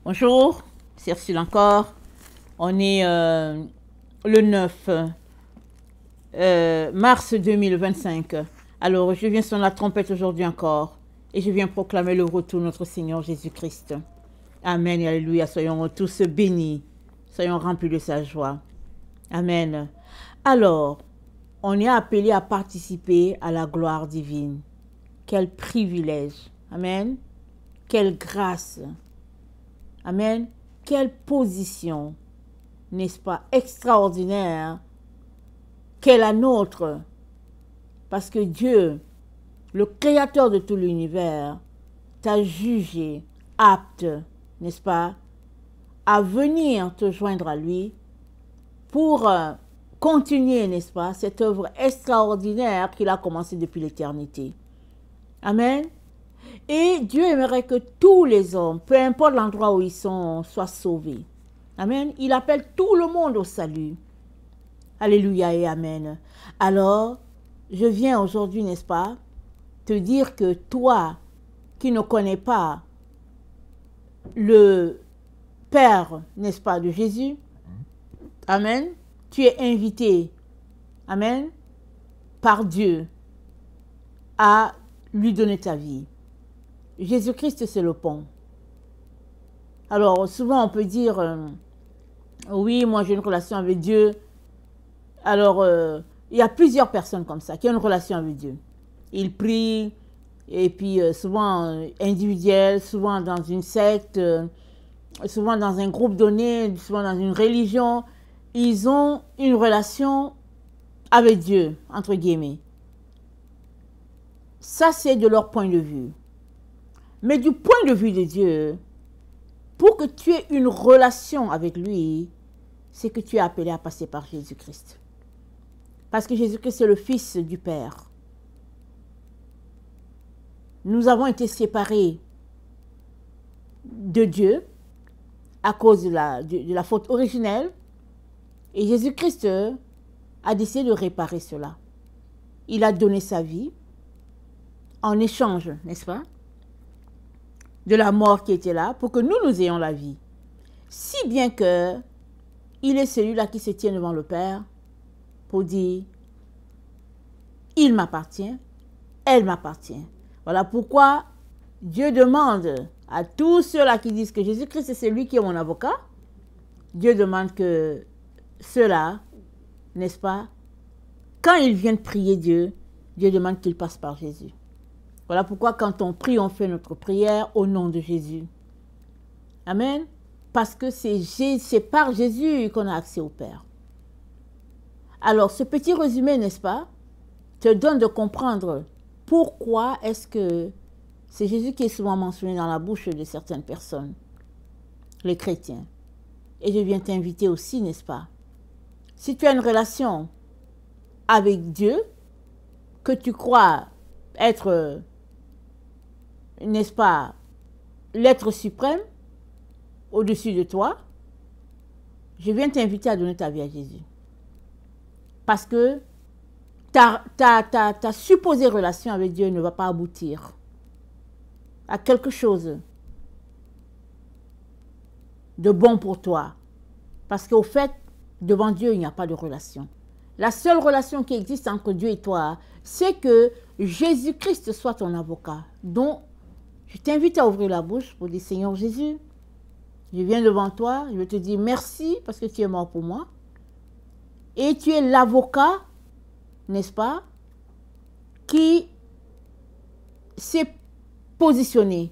Bonjour, c'est Ursule encore. On est le 9 mars 2025. Alors, je viens sonner la trompette aujourd'hui encore et je viens proclamer le retour de notre Seigneur Jésus-Christ. Amen et alléluia. Soyons tous bénis. Soyons remplis de sa joie. Amen. Alors, on est appelé à participer à la gloire divine. Quel privilège. Amen. Quelle grâce. Amen. Quelle position, n'est-ce pas, extraordinaire qu'est la nôtre. Parce que Dieu, le créateur de tout l'univers, t'a jugé apte, n'est-ce pas, à venir te joindre à lui pour continuer, n'est-ce pas, cette œuvre extraordinaire qu'il a commencée depuis l'éternité. Amen. Et Dieu aimerait que tous les hommes, peu importe l'endroit où ils sont, soient sauvés. Amen. Il appelle tout le monde au salut. Alléluia et Amen. Alors, je viens aujourd'hui, n'est-ce pas, te dire que toi, qui ne connais pas le Père, n'est-ce pas, de Jésus, Amen, tu es invité, Amen, par Dieu à lui donner ta vie. Jésus-Christ, c'est le pont. Alors, souvent, on peut dire, oui, moi, j'ai une relation avec Dieu. Alors, il y a plusieurs personnes comme ça qui ont une relation avec Dieu. Ils prient, et puis souvent individuel, souvent dans une secte, souvent dans un groupe donné, souvent dans une religion. Ils ont une relation avec Dieu, entre guillemets. Ça, c'est de leur point de vue. Mais du point de vue de Dieu, pour que tu aies une relation avec lui, c'est que tu es appelé à passer par Jésus-Christ. Parce que Jésus-Christ est le Fils du Père. Nous avons été séparés de Dieu à cause de la faute originelle. Et Jésus-Christ a décidé de réparer cela. Il a donné sa vie en échange, n'est-ce pas, de la mort qui était là, pour que nous ayons la vie. Si bien que il est celui-là qui se tient devant le Père pour dire, il m'appartient, elle m'appartient. Voilà pourquoi Dieu demande à tous ceux-là qui disent que Jésus-Christ c'est celui qui est mon avocat, Dieu demande que ceux-là, n'est-ce pas, quand ils viennent prier Dieu, Dieu demande qu'ils passent par Jésus. Voilà pourquoi quand on prie, on fait notre prière au nom de Jésus. Amen. Parce que c'est par Jésus qu'on a accès au Père. Alors, ce petit résumé, n'est-ce pas, te donne de comprendre pourquoi est-ce que c'est Jésus qui est souvent mentionné dans la bouche de certaines personnes, les chrétiens. Et je viens t'inviter aussi, n'est-ce pas, si tu as une relation avec Dieu, que tu crois être, n'est-ce pas, l'être suprême au-dessus de toi, je viens t'inviter à donner ta vie à Jésus. Parce que ta supposée relation avec Dieu ne va pas aboutir à quelque chose de bon pour toi. Parce qu'au fait, devant Dieu, il n'y a pas de relation. La seule relation qui existe entre Dieu et toi, c'est que Jésus-Christ soit ton avocat. Donc, je t'invite à ouvrir la bouche pour dire, Seigneur Jésus, je viens devant toi, je veux te dire merci parce que tu es mort pour moi. Et tu es l'avocat, n'est-ce pas, qui s'est positionné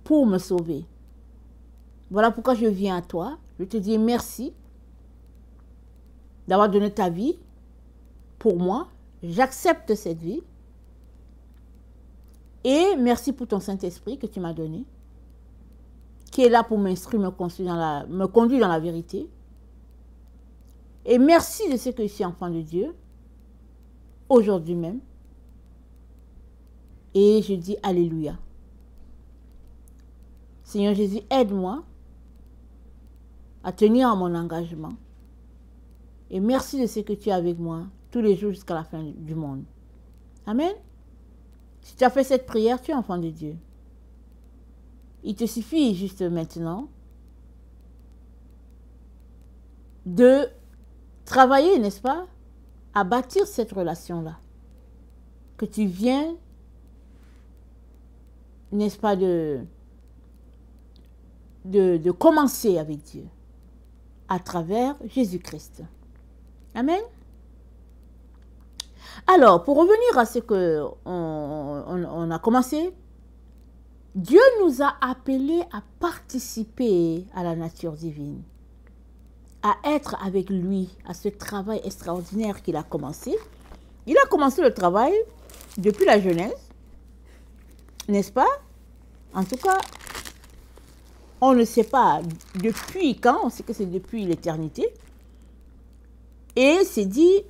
pour me sauver. Voilà pourquoi je viens à toi. Je te dis merci d'avoir donné ta vie pour moi. J'accepte cette vie. Et merci pour ton Saint-Esprit que tu m'as donné, qui est là pour m'instruire, me conduire dans la vérité. Et merci de ce que je suis enfant de Dieu, aujourd'hui même. Et je dis Alléluia. Seigneur Jésus, aide-moi à tenir à mon engagement. Et merci de ce que tu es avec moi tous les jours jusqu'à la fin du monde. Amen. Si tu as fait cette prière, tu es enfant de Dieu. il te suffit juste maintenant de travailler, n'est-ce pas, à bâtir cette relation-là. Que tu viens, n'est-ce pas, de commencer avec Dieu à travers Jésus-Christ. Amen. Alors, pour revenir à ce qu'on on a commencé, Dieu nous a appelés à participer à la nature divine, à être avec lui, à ce travail extraordinaire qu'il a commencé. Il a commencé le travail depuis la Genèse, n'est-ce pas? En tout cas, on ne sait pas depuis quand, on sait que c'est depuis l'éternité. Et c'est dit,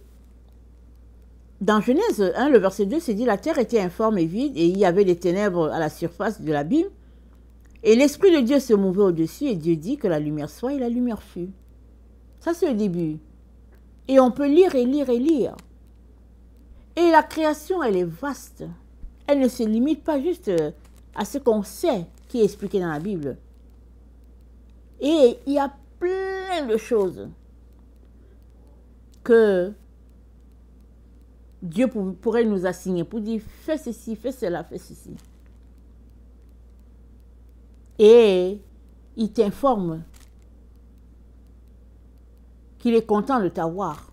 dans Genèse 1, le verset 2, c'est dit, la terre était informe et vide, et il y avait des ténèbres à la surface de l'abîme. Et l'Esprit de Dieu se mouvait au-dessus, et Dieu dit que la lumière soit, et la lumière fut. Ça, c'est le début. Et on peut lire et lire et lire. Et la création, elle est vaste. Elle ne se limite pas juste à ce qu'on sait qui est expliqué dans la Bible. Et il y a plein de choses que Dieu pourrait nous assigner pour dire fais ceci, fais cela, fais ceci. Et il t'informe qu'il est content de t'avoir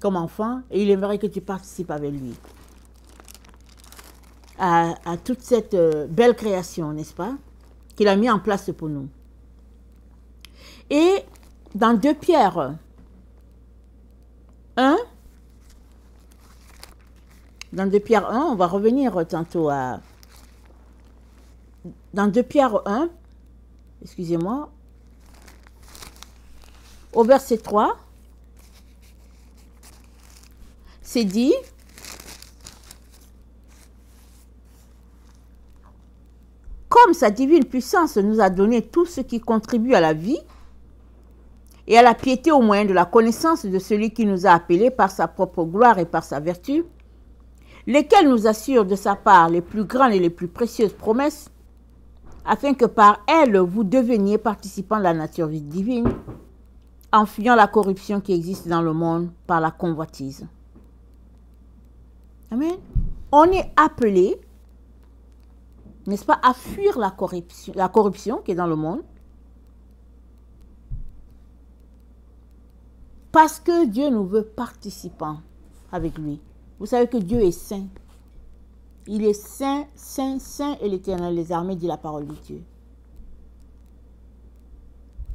comme enfant et il aimerait que tu participes avec lui à toute cette belle création, n'est-ce pas, qu'il a mis en place pour nous. Et dans 2 Pierre 1, dans 2 Pierre 1, on va revenir tantôt à... Dans 2 Pierre 1, excusez-moi, au verset 3, c'est dit, comme sa divine puissance nous a donné tout ce qui contribue à la vie et à la piété au moyen de la connaissance de celui qui nous a appelés par sa propre gloire et par sa vertu, lesquels nous assurent de sa part les plus grandes et les plus précieuses promesses, afin que par elles vous deveniez participants de la nature divine, en fuyant la corruption qui existe dans le monde par la convoitise. Amen. On est appelé, n'est-ce pas, à fuir la corruption qui est dans le monde, parce que Dieu nous veut participants avec lui. Vous savez que Dieu est saint. Il est saint, saint, saint et l'Éternel des armées, dit la parole de Dieu.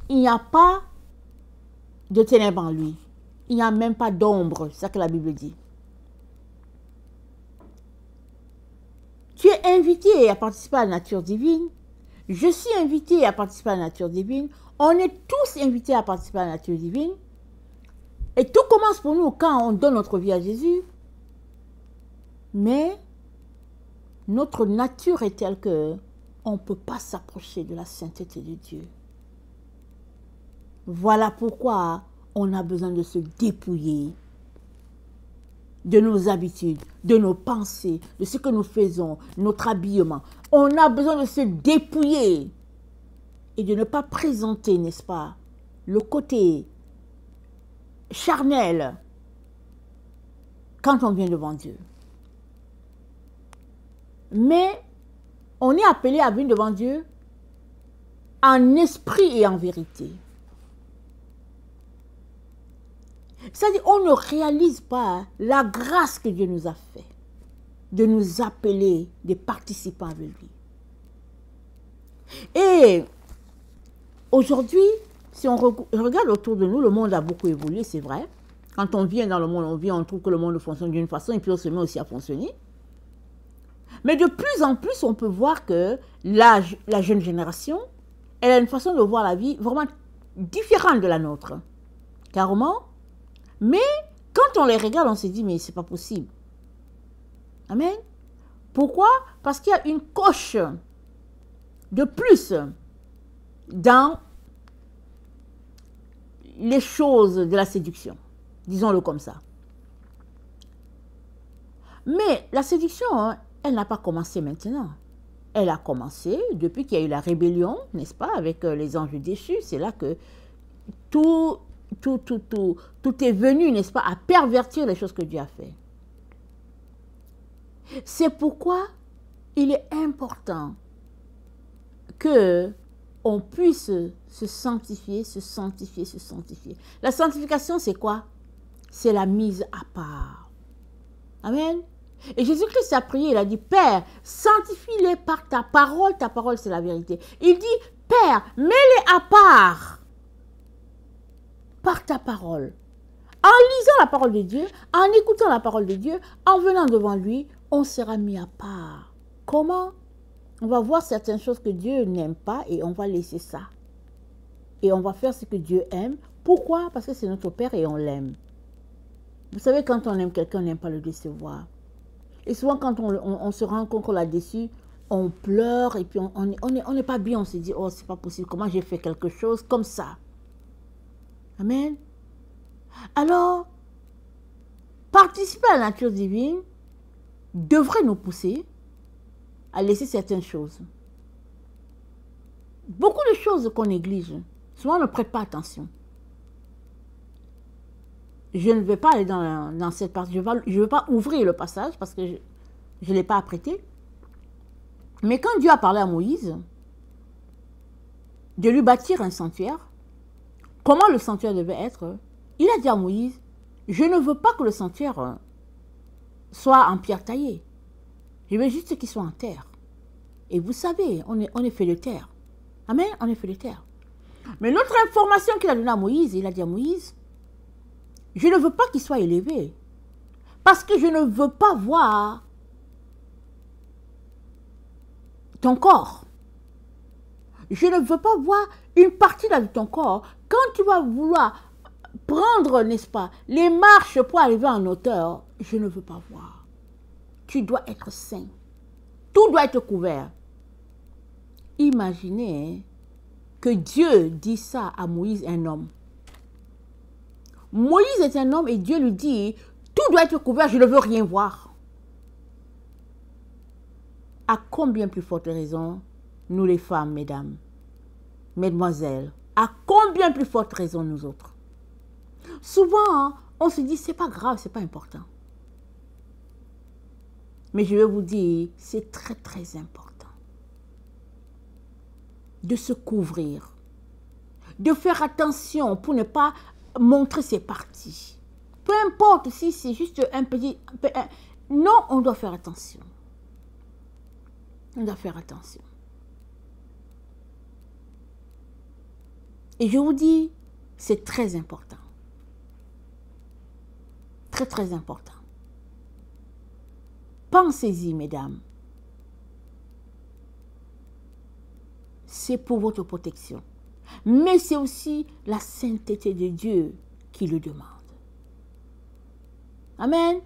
Il n'y a pas de ténèbres en lui. Il n'y a même pas d'ombre, c'est ça que la Bible dit. Tu es invité à participer à la nature divine. Je suis invité à participer à la nature divine. On est tous invités à participer à la nature divine. Et tout commence pour nous quand on donne notre vie à Jésus. Mais notre nature est telle que on ne peut pas s'approcher de la sainteté de Dieu. Voilà pourquoi on a besoin de se dépouiller de nos habitudes, de nos pensées, de ce que nous faisons, notre habillement. On a besoin de se dépouiller et de ne pas présenter, n'est-ce pas, le côté charnel quand on vient devant Dieu. Mais on est appelé à venir devant Dieu en esprit et en vérité. C'est-à-dire, on ne réalise pas la grâce que Dieu nous a fait de nous appeler des participants avec lui. Et aujourd'hui, si on regarde autour de nous, le monde a beaucoup évolué, c'est vrai. Quand on vient dans le monde, on trouve que le monde fonctionne d'une façon et puis on se met aussi à fonctionner. Mais de plus en plus, on peut voir que la jeune génération, elle a une façon de voir la vie vraiment différente de la nôtre. Carrément. Mais quand on les regarde, on se dit, mais c'est pas possible. Amen. Pourquoi? Parce qu'il y a une coche de plus dans les choses de la séduction. Disons-le comme ça. Mais la séduction, elle n'a pas commencé maintenant. elle a commencé, depuis qu'il y a eu la rébellion, n'est-ce pas, avec les anges déchus, c'est là que tout est venu, n'est-ce pas, à pervertir les choses que Dieu a fait. C'est pourquoi il est important que on puisse se sanctifier, se sanctifier, se sanctifier. La sanctification, c'est quoi? C'est la mise à part. Amen. Et Jésus-Christ a prié, il a dit, Père, sanctifie-les par ta parole c'est la vérité. Il dit, Père, mets-les à part par ta parole. En lisant la parole de Dieu, en écoutant la parole de Dieu, en venant devant lui, on sera mis à part. Comment? On va voir certaines choses que Dieu n'aime pas et on va laisser ça. Et on va faire ce que Dieu aime. Pourquoi? Parce que c'est notre Père et on l'aime. Vous savez, quand on aime quelqu'un, on n'aime pas le décevoir. Et souvent, quand on se rend compte qu'on l'a déçu, on pleure et puis on n'est pas bien. On se dit, oh, c'est pas possible. Comment j'ai fait quelque chose comme ça? Amen. Alors, participer à la nature divine devrait nous pousser à laisser certaines choses. Beaucoup de choses qu'on néglige, souvent on ne prête pas attention. Je ne vais pas aller dans cette partie, je ne vais pas ouvrir le passage parce que je ne l'ai pas apprêté. Mais quand Dieu a parlé à Moïse de lui bâtir un sanctuaire, comment le sanctuaire devait être, il a dit à Moïse, je ne veux pas que le sanctuaire soit en pierre taillée. Je veux juste qu'il soit en terre. Et vous savez, on est fait de terre. Amen, on est fait de terre. Mais l'autre information qu'il a donnée à Moïse, il a dit à Moïse, je ne veux pas qu'il soit élevé. Parce que je ne veux pas voir ton corps. Je ne veux pas voir une partie de ton corps. Quand tu vas vouloir prendre, n'est-ce pas, les marches pour arriver en hauteur, je ne veux pas voir. Tu dois être saint. Tout doit être couvert. Imaginez que Dieu dit ça à Moïse, un homme. Moïse est un homme et Dieu lui dit, tout doit être couvert, je ne veux rien voir. À combien plus forte raison, nous les femmes, mesdames, mesdemoiselles, à combien plus forte raison nous autres? Souvent, on se dit, c'est pas grave, c'est pas important. Mais je vais vous dire, c'est très très important de se couvrir, de faire attention pour ne pas montrer ses parties. Peu importe si c'est juste un petit... non, on doit faire attention. On doit faire attention. Et je vous dis, c'est très important. Très très important. Pensez-y, mesdames. C'est pour votre protection. Mais c'est aussi la sainteté de Dieu qui le demande. Amen.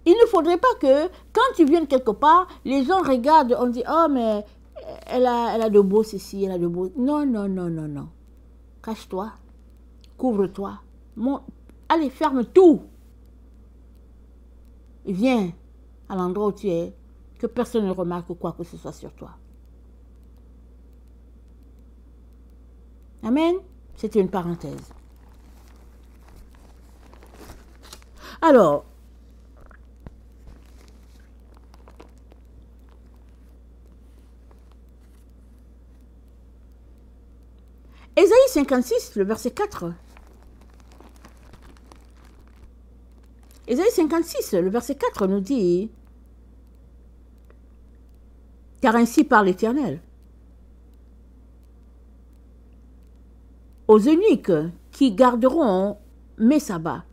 Il ne faudrait pas que, quand tu viennes quelque part, les gens regardent, on dit, oh, mais elle a de beau ceci, elle a de beau... Non, non, non, non, non. Cache-toi. Couvre-toi. Allez, ferme tout. Viens à l'endroit où tu es, que personne ne remarque quoi que ce soit sur toi. Amen. C'était une parenthèse. Alors, Ésaïe 56, le verset 4. Ésaïe 56, le verset 4 nous dit, « Car ainsi parle l'Éternel. Aux eunuques qui garderont mes sabbats,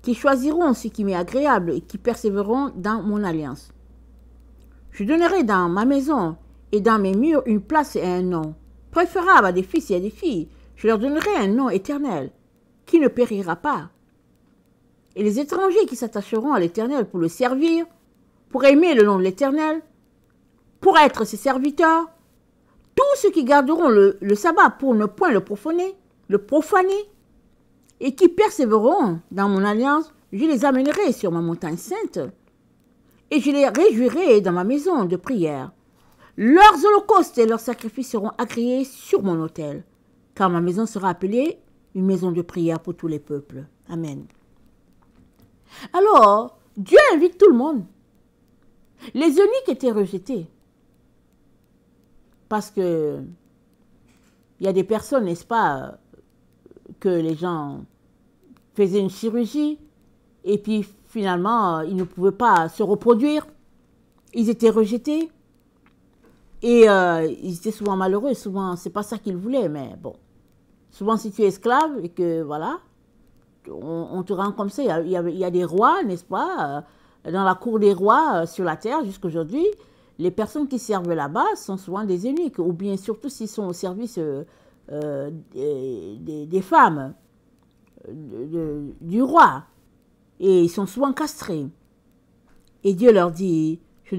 qui choisiront ce qui m'est agréable et qui persévéreront dans mon alliance. Je donnerai dans ma maison et dans mes murs une place et un nom, préférable à des fils et à des filles. Je leur donnerai un nom éternel, qui ne périra pas. Et les étrangers qui s'attacheront à l'Éternel pour le servir, pour aimer le nom de l'Éternel, pour être ses serviteurs, tous ceux qui garderont le sabbat pour ne point le profaner, et qui persévéreront dans mon alliance, je les amènerai sur ma montagne sainte, et je les réjouirai dans ma maison de prière. Leurs holocaustes et leurs sacrifices seront agréés sur mon autel, car ma maison sera appelée une maison de prière pour tous les peuples. Amen. Alors, Dieu invite tout le monde. Les eunuques étaient rejetés. Parce que il y a des personnes, n'est-ce pas, que les gens faisaient une chirurgie et puis finalement, ils ne pouvaient pas se reproduire. Ils étaient rejetés et ils étaient souvent malheureux. Souvent, c'est pas ça qu'ils voulaient, mais bon. Souvent, si tu es esclave et que, voilà, on te rend comme ça. Il y a des rois, n'est-ce pas, dans la cour des rois sur la terre jusqu'à aujourd'hui. Les personnes qui servent là-bas sont souvent des eunuques, ou bien surtout s'ils sont au service des femmes, du roi. Et ils sont souvent castrés. Et Dieu leur dit, je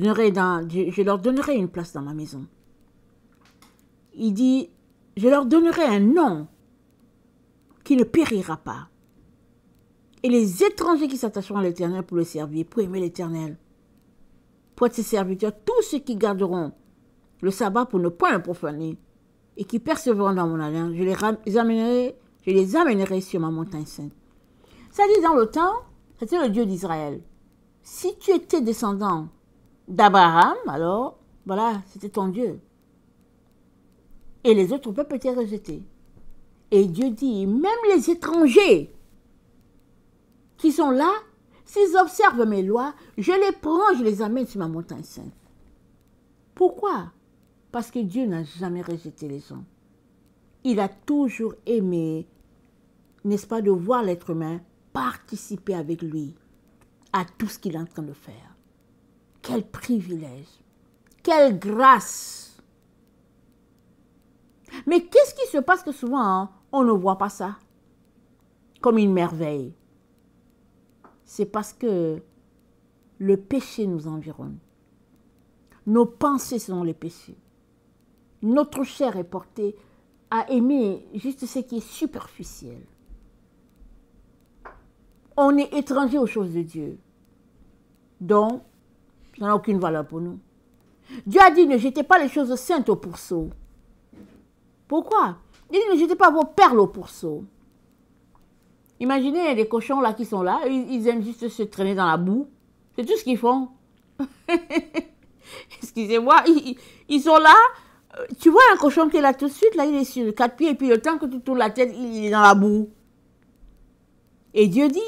leur donnerai une place dans ma maison. Il dit, je leur donnerai un nom qui ne périra pas. Et les étrangers qui s'attacheront à l'Éternel pour le servir, pour aimer l'Éternel, pour être ses serviteurs, tous ceux qui garderont le sabbat pour ne point le profaner et qui persévéreront dans mon alliance, je les amènerai sur ma montagne sainte. Ça dit, dans le temps, c'était le Dieu d'Israël. Si tu étais descendant d'Abraham, alors, voilà, c'était ton Dieu. Et les autres peuples étaient rejetés. Et Dieu dit, même les étrangers qui sont là, s'ils observent mes lois, je les prends, je les amène sur ma montagne sainte. Pourquoi? Parce que Dieu n'a jamais rejeté les gens. Il a toujours aimé, n'est-ce pas, de voir l'être humain participer avec lui à tout ce qu'il est en train de faire. Quel privilège, quelle grâce. Mais qu'est-ce qui se passe que souvent, hein, on ne voit pas ça comme une merveille? C'est parce que le péché nous environne. Nos pensées sont les péchés. Notre chair est portée à aimer juste ce qui est superficiel. On est étranger aux choses de Dieu. Donc, ça n'a aucune valeur pour nous. Dieu a dit, ne jetez pas les choses saintes au pourceau. Pourquoi? Il dit, ne jetez pas vos perles au pourceau. Imaginez des cochons là qui sont là, ils aiment juste se traîner dans la boue. C'est tout ce qu'ils font. Excusez-moi, ils sont là. Tu vois un cochon qui est là tout de suite, là il est sur 4 pieds, et puis le temps que tu tournes la tête, il est dans la boue. Et Dieu dit,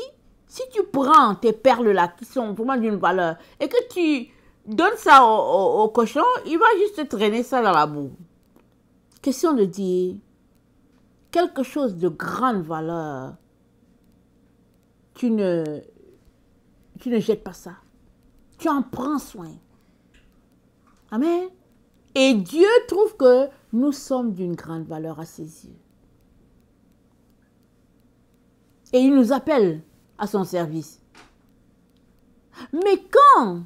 si tu prends tes perles là, qui sont vraiment d'une valeur, et que tu donnes ça au cochon, il va juste traîner ça dans la boue. Question de dire, quelque chose de grande valeur, tu ne jettes pas ça. Tu en prends soin. Amen. Et Dieu trouve que nous sommes d'une grande valeur à ses yeux. Et il nous appelle à son service. Mais quand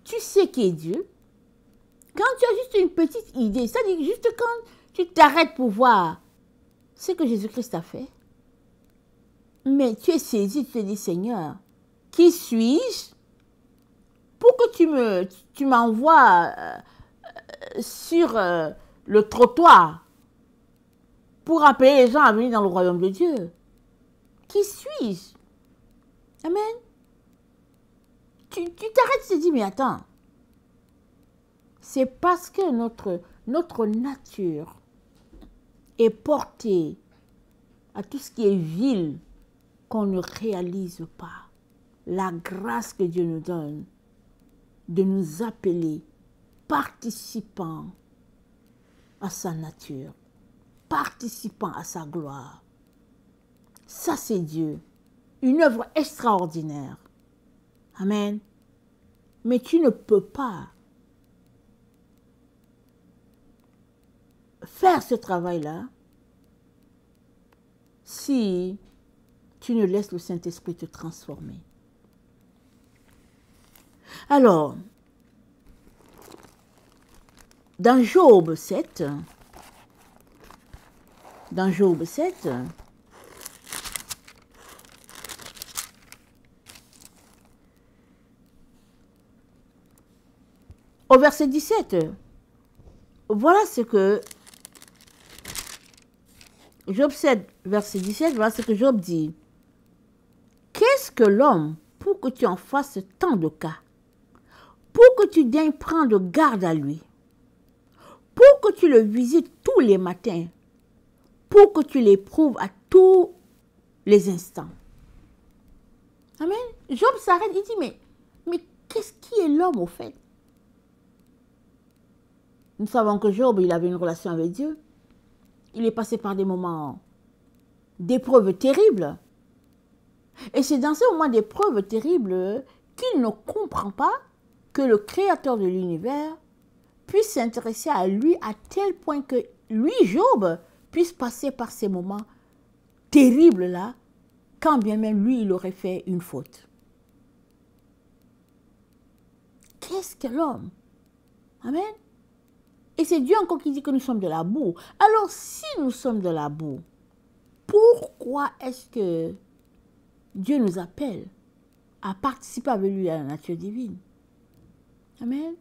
tu sais qui est Dieu, quand tu as juste une petite idée, c'est-à-dire juste quand tu t'arrêtes pour voir ce que Jésus-Christ a fait, mais tu es saisi, tu te dis, Seigneur, qui suis-je pour que tu m'envoies sur le trottoir pour appeler les gens à venir dans le royaume de Dieu? Qui suis-je? Amen. Tu t'arrêtes et tu te dis, mais attends, c'est parce que notre nature est portée à tout ce qui est vil qu'on ne réalise pas la grâce que Dieu nous donne de nous appeler participants à sa nature, participants à sa gloire. Ça, c'est Dieu. Une œuvre extraordinaire. Amen. Mais tu ne peux pas faire ce travail-là si tu ne laisses le Saint-Esprit te transformer. Alors, dans Job 7, Au verset 17, voilà ce que Job 7, verset 17, voilà ce que Job dit. Qu'est-ce que l'homme pour que tu en fasses tant de cas, pour que tu daignes prendre garde à lui, pour que tu le visites tous les matins, pour que tu l'éprouves à tous les instants. Amen. Job s'arrête, il dit, mais qu'est-ce qui est l'homme au fait? Nous savons que Job, il avait une relation avec Dieu. Il est passé par des moments d'épreuves terribles. Et c'est dans ces moments d'épreuves terribles qu'il ne comprend pas que le Créateur de l'univers puisse s'intéresser à lui à tel point que lui, Job, puisse passer par ces moments terribles-là, quand bien même lui, il aurait fait une faute. Qu'est-ce que l'homme? Amen. Et c'est Dieu encore qui dit que nous sommes de la boue. Alors, si nous sommes de la boue, pourquoi est-ce que Dieu nous appelle à participer avec lui à la nature divine? Amen.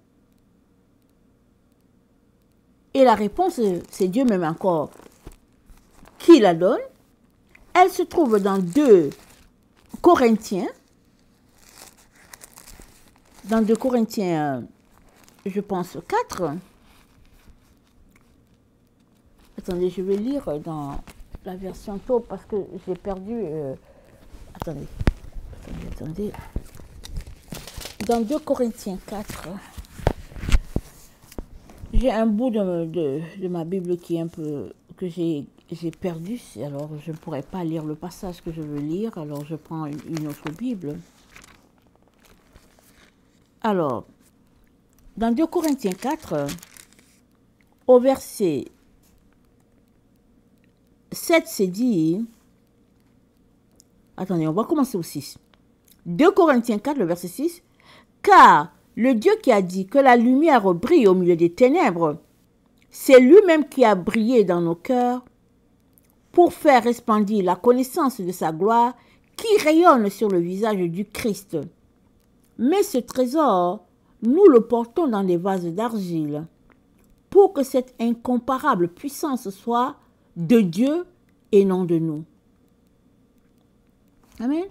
Et la réponse, c'est Dieu même encore qui la donne. Elle se trouve dans 2 Corinthiens. Dans 2 Corinthiens, je pense 4. Attendez, je vais lire dans la version taupe parce que j'ai perdu... Attendez. Dans 2 Corinthiens 4, j'ai un bout de ma Bible qui est un peu... que j'ai perdu. Alors, je ne pourrais pas lire le passage que je veux lire. Alors, je prends une autre Bible. Alors, dans 2 Corinthiens 4, au verset 7, c'est dit... Attendez, on va commencer au 6. 2 Corinthiens 4, le verset 6. Car le Dieu qui a dit que la lumière brille au milieu des ténèbres, c'est lui-même qui a brillé dans nos cœurs pour faire resplendir la connaissance de sa gloire qui rayonne sur le visage du Christ. Mais ce trésor, nous le portons dans des vases d'argile pour que cette incomparable puissance soit de Dieu et non de nous. Amen.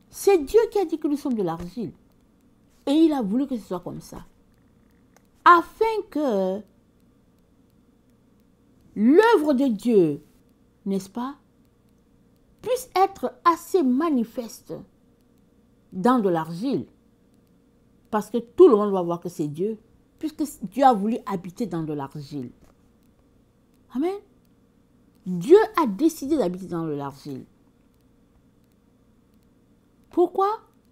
C'est Dieu qui a dit que nous sommes de l'argile. Et il a voulu que ce soit comme ça. Afin que l'œuvre de Dieu, n'est-ce pas, puisse être assez manifeste dans de l'argile. Parce que tout le monde va voir que c'est Dieu. Puisque Dieu a voulu habiter dans de l'argile. Amen. Dieu a décidé d'habiter dans de l'argile. Pourquoi?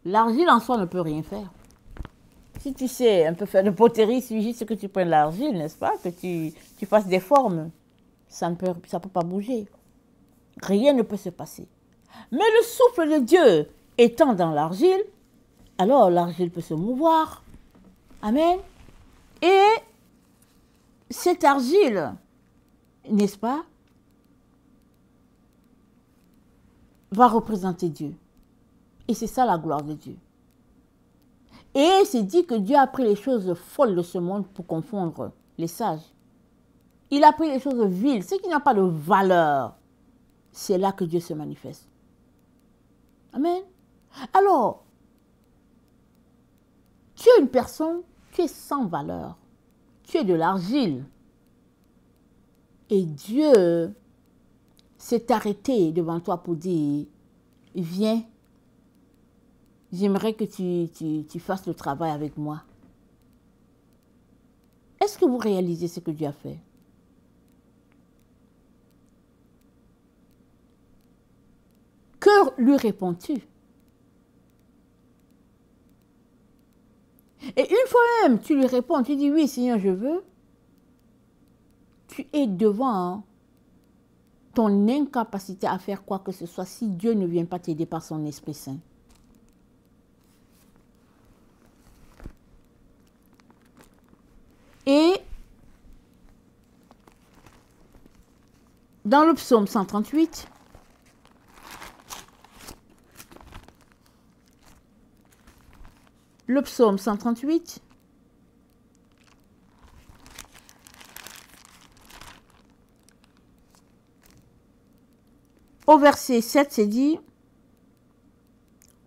L'argile en soi ne peut rien faire. Si tu sais un peu faire de poterie, il suffit juste que tu prennes l'argile, n'est-ce pas? Que tu fasses des formes. Ça ne peut pas bouger. Rien ne peut se passer. Mais le souffle de Dieu étant dans l'argile, alors l'argile peut se mouvoir. Amen. Et cette argile, n'est-ce pas, va représenter Dieu. Et c'est ça la gloire de Dieu. Et c'est dit que Dieu a pris les choses folles de ce monde pour confondre les sages. Il a pris les choses viles, ce qui n'a pas de valeur. C'est là que Dieu se manifeste. Amen. Alors, tu es une personne, tu es sans valeur. Tu es de l'argile. Et Dieu s'est arrêté devant toi pour dire, viens, j'aimerais que tu fasses le travail avec moi. Est-ce que vous réalisez ce que Dieu a fait? Que lui réponds-tu? Et une fois même, tu lui réponds, tu dis, oui, Seigneur, je veux. Tu es devant ton incapacité à faire quoi que ce soit si Dieu ne vient pas t'aider par son Esprit Saint. Et dans le psaume 138, le psaume 138, au verset 7, c'est dit,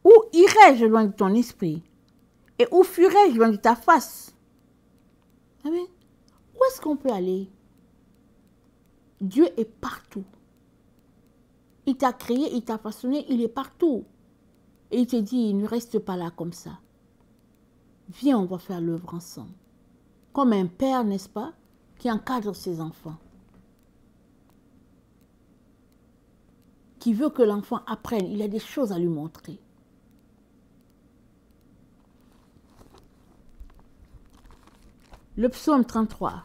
où irai-je loin de ton esprit? Et où fuirai-je loin de ta face? Amen. Où est-ce qu'on peut aller? Dieu est partout. Il t'a créé, il t'a façonné, il est partout. Et il te dit, ne reste pas là comme ça. Viens, on va faire l'œuvre ensemble. Comme un père, n'est-ce pas, qui encadre ses enfants. Qui veut que l'enfant apprenne. Il a des choses à lui montrer. Le psaume 33.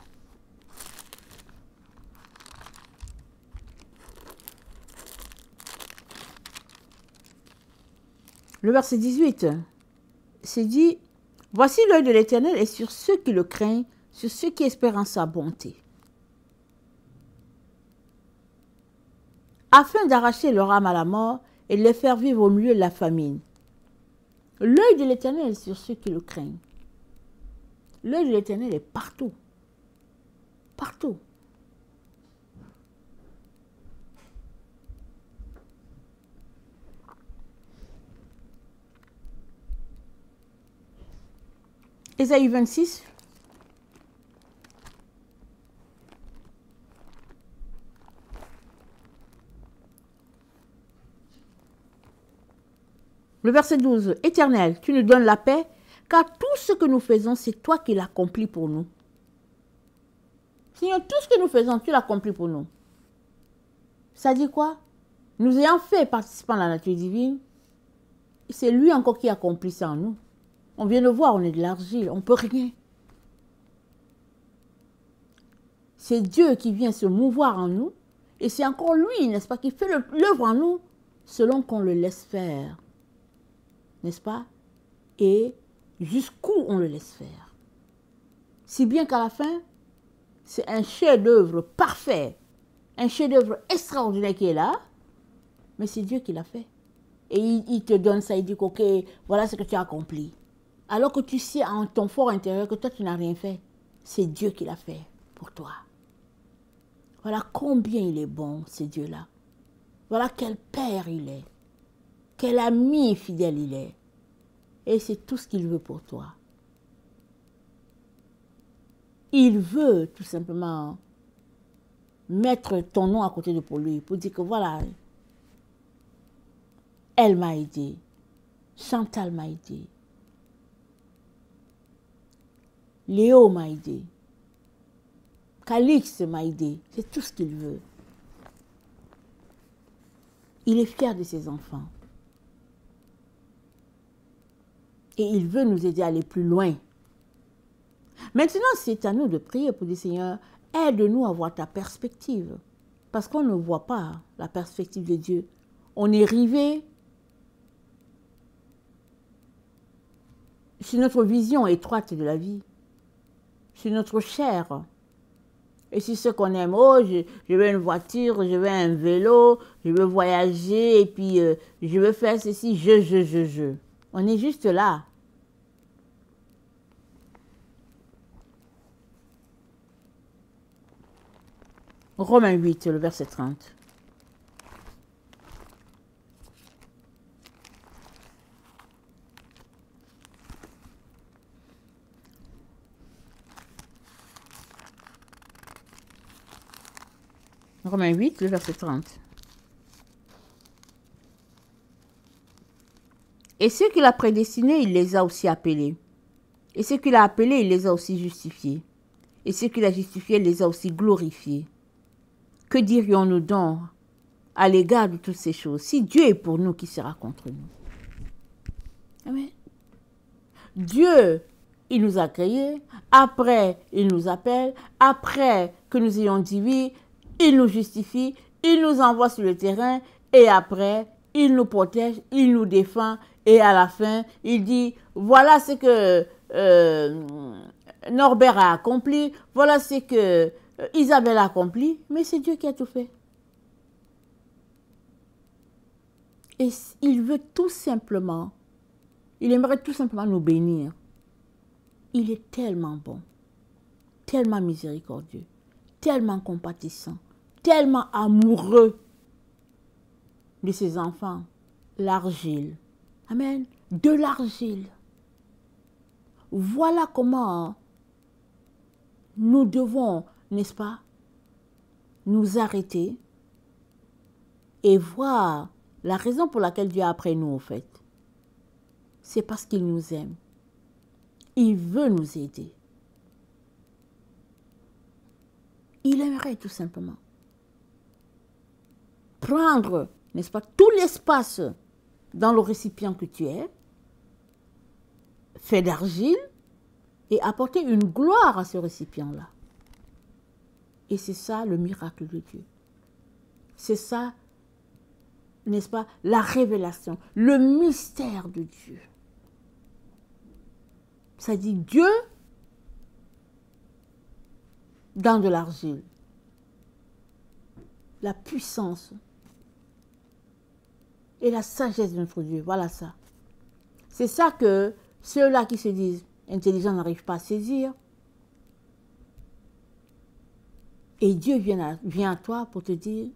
Le verset 18, c'est dit, « Voici l'œil de l'Éternel est sur ceux qui le craignent, sur ceux qui espèrent en sa bonté, afin d'arracher leur âme à la mort et de les faire vivre au milieu de la famine. » L'œil de l'Éternel est sur ceux qui le craignent. L'œil de l'Éternel est partout. Partout. Ésaïe 26. Le verset 12. Éternel, tu nous donnes la paix, car tout ce que nous faisons, c'est toi qui l'accomplis pour nous. Seigneur, tout ce que nous faisons, tu l'accomplis pour nous. Ça dit quoi? Nous ayant fait participant à la nature divine, c'est lui encore qui accomplit ça en nous. On vient de voir, on est de l'argile, on ne peut rien. C'est Dieu qui vient se mouvoir en nous, et c'est encore lui, n'est-ce pas, qui fait l'œuvre en nous, selon qu'on le laisse faire. N'est-ce pas? Et jusqu'où on le laisse faire. Si bien qu'à la fin, c'est un chef-d'œuvre parfait, un chef-d'œuvre extraordinaire qui est là, mais c'est Dieu qui l'a fait. Et il te donne ça, il dit, ok, voilà ce que tu as accompli. Alors que tu sais en ton fort intérieur que toi, tu n'as rien fait. C'est Dieu qui l'a fait pour toi. Voilà combien il est bon, ce Dieu-là. Voilà quel père il est. Quel ami fidèle il est. Et c'est tout ce qu'il veut pour toi. Il veut tout simplement mettre ton nom à côté de pour lui, pour dire que voilà, elle m'a aidé, Chantal m'a aidé, Léo m'a aidé, Calix m'a aidé, c'est tout ce qu'il veut. Il est fier de ses enfants. Et il veut nous aider à aller plus loin. Maintenant, c'est à nous de prier pour dire, Seigneur, aide-nous à voir ta perspective. Parce qu'on ne voit pas la perspective de Dieu. On est rivé sur notre vision étroite de la vie, sur notre chair. Et sur ce qu'on aime, oh, je veux une voiture, je veux un vélo, je veux voyager, et puis je veux faire ceci, je. On est juste là. Romains 8, le verset 30. Romains 8, le verset 30. Et ceux qu'il a prédestinés, il les a aussi appelés. Et ceux qu'il a appelés, il les a aussi justifiés. Et ceux qu'il a justifiés, il les a aussi glorifiés. Que dirions-nous donc à l'égard de toutes ces choses? Si Dieu est pour nous, qui sera contre nous? Amen. Dieu, il nous a créés. Après, il nous appelle. Après que nous ayons dit oui, il nous justifie. Il nous envoie sur le terrain. Et après, il nous protège. Il nous défend. Et à la fin, il dit, voilà ce que Norbert a accompli. Voilà ce que Isabelle a accompli. Mais c'est Dieu qui a tout fait. Et il veut tout simplement, il aimerait tout simplement nous bénir. Il est tellement bon, tellement miséricordieux, tellement compatissant, tellement amoureux. de ses enfants l'argile. Amen. De l'argile. Voilà comment nous devons, n'est-ce pas, nous arrêter et voir la raison pour laquelle Dieu est après nous, en fait. C'est parce qu'il nous aime. Il veut nous aider. Il aimerait tout simplement prendre, n'est-ce pas, tout l'espace dans le récipient que tu es, fait d'argile, et apporter une gloire à ce récipient-là. Et c'est ça le miracle de Dieu. C'est ça, n'est-ce pas, la révélation, le mystère de Dieu. Ça dit Dieu dans de l'argile. La puissance et la sagesse de notre Dieu. Voilà ça. C'est ça que ceux-là qui se disent intelligents n'arrivent pas à saisir. Et Dieu vient à toi pour te dire,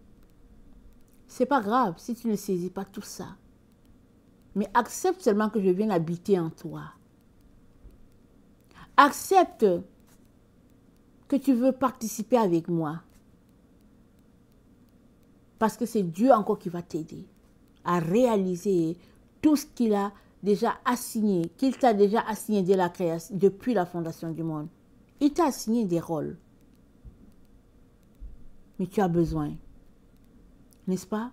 c'est pas grave si tu ne saisis pas tout ça. Mais accepte seulement que je vienne habiter en toi. Accepte que tu veux participer avec moi. Parce que c'est Dieu encore qui va t'aider à réaliser tout ce qu'il a déjà assigné, qu'il t'a déjà assigné dès la création, depuis la fondation du monde. Il t'a assigné des rôles. Mais tu as besoin, n'est-ce pas,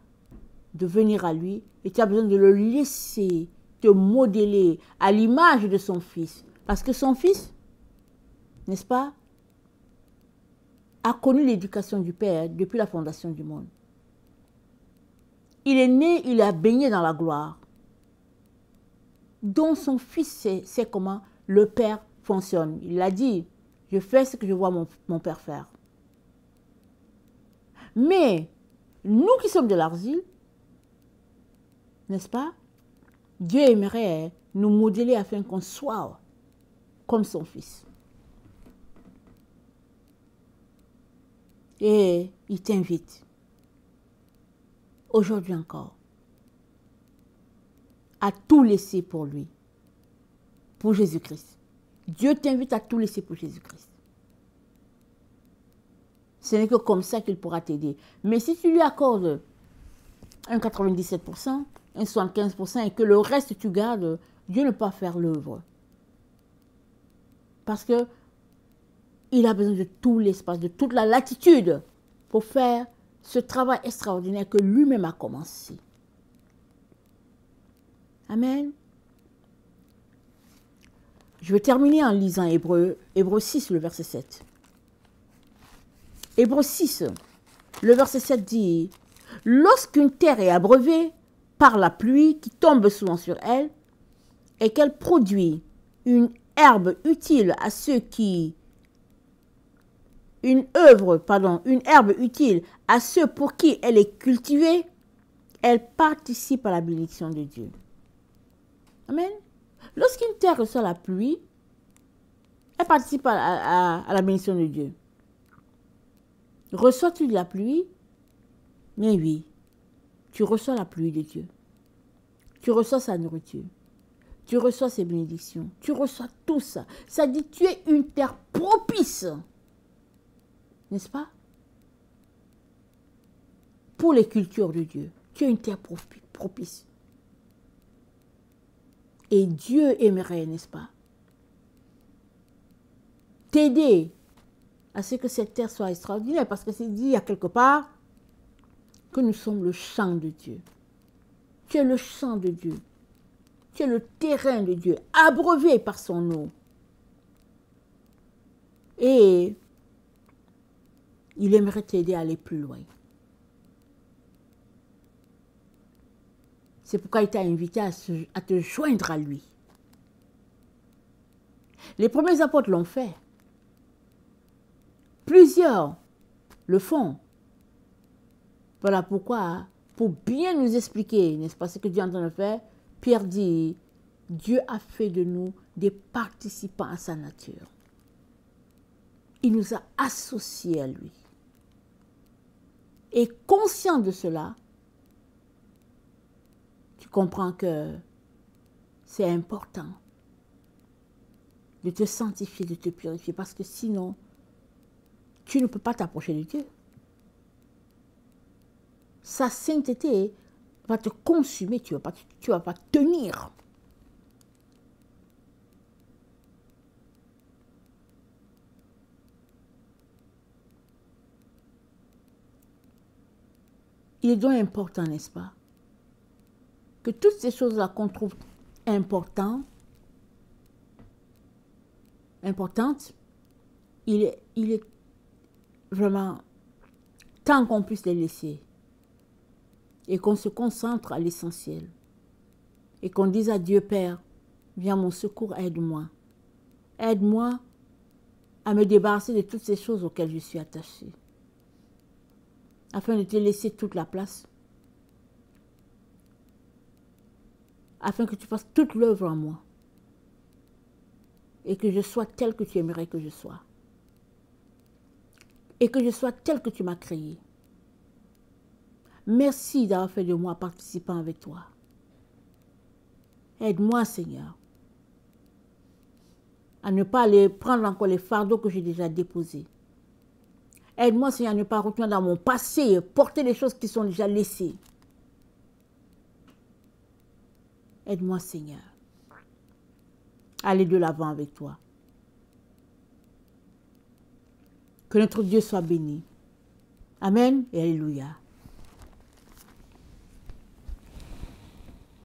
de venir à lui et tu as besoin de le laisser te modeler à l'image de son fils. Parce que son fils, n'est-ce pas, a connu l'éducation du Père depuis la fondation du monde. Il est né, il a baigné dans la gloire. Donc son fils sait comment le Père fonctionne. Il a dit, je fais ce que je vois mon Père faire. Mais nous qui sommes de l'argile, n'est-ce pas, Dieu aimerait nous modeler afin qu'on soit comme son fils. Et il t'invite, aujourd'hui encore, à tout laisser pour lui, pour Jésus-Christ. Dieu t'invite à tout laisser pour Jésus-Christ. Ce n'est que comme ça qu'il pourra t'aider. Mais si tu lui accordes un 97%, un 75% et que le reste tu gardes, Dieu ne peut pas faire l'œuvre. Parce que il a besoin de tout l'espace, de toute la latitude pour faire ce travail extraordinaire que lui-même a commencé. Amen. Je vais terminer en lisant Hébreux 6, le verset 7. Hébreux 6, le verset 7 dit, « Lorsqu'une terre est abreuvée par la pluie qui tombe souvent sur elle, et qu'elle produit une herbe utile à ceux qui... une herbe utile à ceux pour qui elle est cultivée, elle participe à la bénédiction de Dieu. » Amen. Lorsqu'une terre reçoit la pluie, elle participe à la bénédiction de Dieu. Reçois-tu de la pluie? Mais oui, tu reçois la pluie de Dieu. Tu reçois sa nourriture. Tu reçois ses bénédictions. Tu reçois tout ça. Ça dit, tu es une terre propice. N'est-ce pas? Pour les cultures de Dieu. Tu es une terre propice. Et Dieu aimerait, n'est-ce pas, t'aider à ce que cette terre soit extraordinaire. Parce que c'est dit à quelque part que nous sommes le champ de Dieu. Tu es le champ de Dieu. Tu es le terrain de Dieu, abreuvé par son eau. Et il aimerait t'aider à aller plus loin. C'est pourquoi il t'a invité à te joindre à lui. Les premiers apôtres l'ont fait. Plusieurs le font. Voilà pourquoi, pour bien nous expliquer, n'est-ce pas, ce que Dieu est en train de faire, Pierre dit, Dieu a fait de nous des participants à sa nature. Il nous a associés à lui. Et conscient de cela, comprends que c'est important de te sanctifier, de te purifier, parce que sinon, tu ne peux pas t'approcher de Dieu. Sa sainteté va te consumer, tu ne vas pas tenir. Il est donc important, n'est-ce pas, que toutes ces choses-là qu'on trouve importantes, il est vraiment temps qu'on puisse les laisser et qu'on se concentre à l'essentiel et qu'on dise à Dieu, Père, viens mon secours, aide-moi. Aide-moi à me débarrasser de toutes ces choses auxquelles je suis attachée, afin de te laisser toute la place, afin que tu fasses toute l'œuvre en moi et que je sois tel que tu aimerais que je sois et que je sois tel que tu m'as créé. Merci d'avoir fait de moi participant avec toi. Aide-moi, Seigneur, à ne pas aller prendre encore les fardeaux que j'ai déjà déposés. Aide-moi, Seigneur, à ne pas retourner dans mon passé et porter les choses qui sont déjà laissées. Aide-moi, Seigneur, à aller de l'avant avec toi. Que notre Dieu soit béni. Amen et Alléluia.